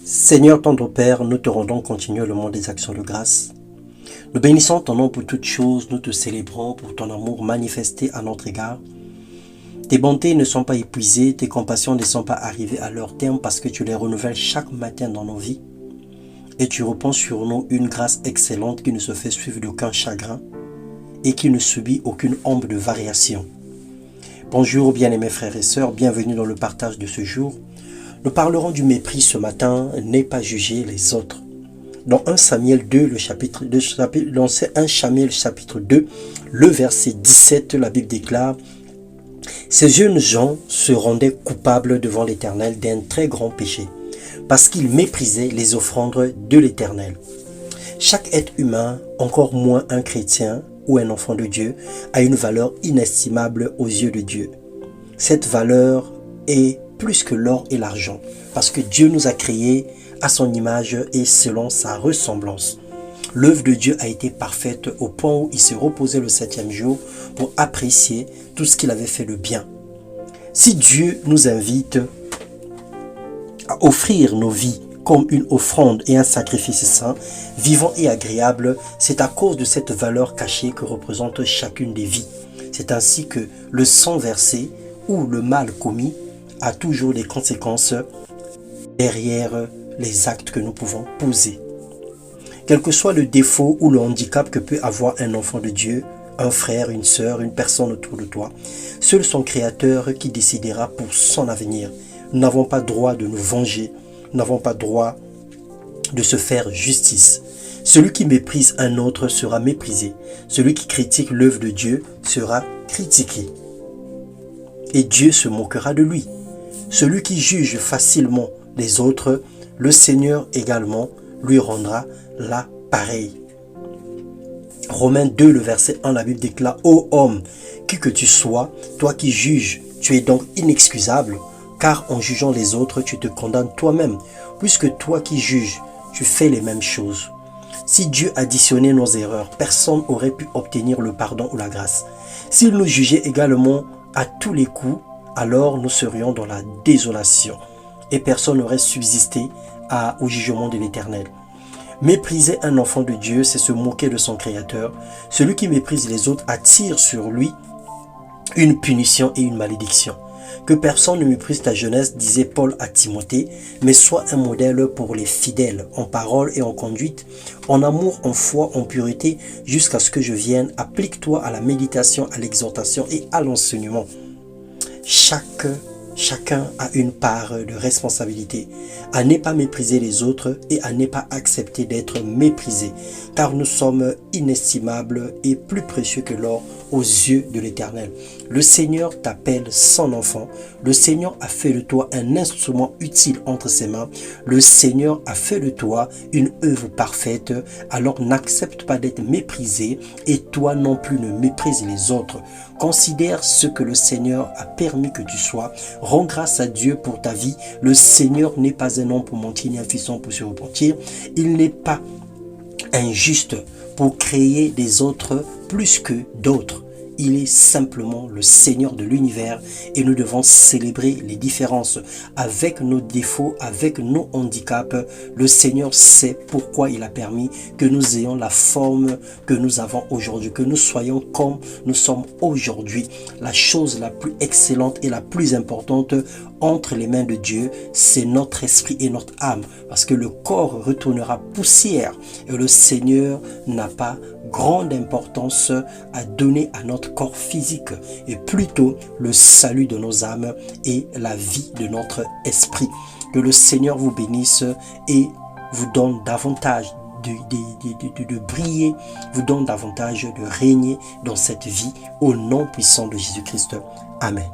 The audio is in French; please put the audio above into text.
Seigneur tendre Père, nous te rendons continuellement des actions de grâce. Nous bénissons ton nom pour toutes choses, nous te célébrons pour ton amour manifesté à notre égard. Tes bontés ne sont pas épuisées, tes compassions ne sont pas arrivées à leur terme parce que tu les renouvelles chaque matin dans nos vies. Et tu répands sur nous une grâce excellente qui ne se fait suivre d'aucun chagrin et qui ne subit aucune ombre de variation. Bonjour bien-aimés frères et sœurs, bienvenue dans le partage de ce jour. Nous parlerons du mépris ce matin, n'est pas juger les autres. Dans 1 Samuel 2, dans 1 Samuel chapitre 2, le verset 17, la Bible déclare « Ces jeunes gens se rendaient coupables devant l'Éternel d'un très grand péché, parce qu'ils méprisaient les offrandes de l'Éternel. » Chaque être humain, encore moins un chrétien ou un enfant de Dieu, a une valeur inestimable aux yeux de Dieu. Cette valeur est plus que l'or et l'argent, parce que Dieu nous a créés à son image et selon sa ressemblance. L'œuvre de Dieu a été parfaite au point où il s'est reposé le 7e jour pour apprécier tout ce qu'il avait fait de bien. Si Dieu nous invite à offrir nos vies comme une offrande et un sacrifice saint, vivant et agréable, c'est à cause de cette valeur cachée que représente chacune des vies. C'est ainsi que le sang versé ou le mal commis a toujours des conséquences derrière les actes que nous pouvons poser. Quel que soit le défaut ou le handicap que peut avoir un enfant de Dieu, un frère, une sœur, une personne autour de toi, seul son Créateur qui décidera pour son avenir. Nous n'avons pas droit de nous venger, nous n'avons pas droit de se faire justice. Celui qui méprise un autre sera méprisé. Celui qui critique l'œuvre de Dieu sera critiqué. Et Dieu se moquera de lui. Celui qui juge facilement les autres, le Seigneur également lui rendra l'appareil. Romains 2, le verset 1, la Bible déclare « Ô homme, qui que tu sois, toi qui juges, tu es donc inexcusable, car en jugeant les autres, tu te condamnes toi-même, puisque toi qui juges, tu fais les mêmes choses. » Si Dieu additionnait nos erreurs, personne n'aurait pu obtenir le pardon ou la grâce. S'il nous jugeait également à tous les coups, alors nous serions dans la désolation et personne n'aurait subsisté au jugement de l'Éternel. Mépriser un enfant de Dieu, c'est se moquer de son Créateur. Celui qui méprise les autres attire sur lui une punition et une malédiction. Que personne ne méprise ta jeunesse, disait Paul à Timothée, mais sois un modèle pour les fidèles, en parole et en conduite, en amour, en foi, en pureté, jusqu'à ce que je vienne. Applique-toi à la méditation, à l'exhortation et à l'enseignement. Chacun a une part de responsabilité à ne pas mépriser les autres et à ne pas accepter d'être méprisé, car nous sommes inestimables et plus précieux que l'or aux yeux de l'Éternel. Le Seigneur t'appelle son enfant. Le Seigneur a fait de toi un instrument utile entre ses mains. Le Seigneur a fait de toi une œuvre parfaite. Alors n'accepte pas d'être méprisé et toi non plus ne méprises les autres. Considère ce que le Seigneur a permis que tu sois. Rends grâce à Dieu pour ta vie. Le Seigneur n'est pas un homme pour mentir ni un fils pour se repentir. Il n'est pas injuste pour créer des autres plus que d'autres. Il est simplement le Seigneur de l'univers et nous devons célébrer les différences avec nos défauts, avec nos handicaps. Le Seigneur sait pourquoi il a permis que nous ayons la forme que nous avons aujourd'hui, que nous soyons comme nous sommes aujourd'hui. La chose la plus excellente et la plus importante entre les mains de Dieu, c'est notre esprit et notre âme, parce que le corps retournera poussière et le Seigneur n'a pas grande importance à donner à notre corps physique et plutôt le salut de nos âmes et la vie de notre esprit. Que le Seigneur vous bénisse et vous donne davantage de briller, vous donne davantage de régner dans cette vie au nom puissant de Jésus-Christ. Amen.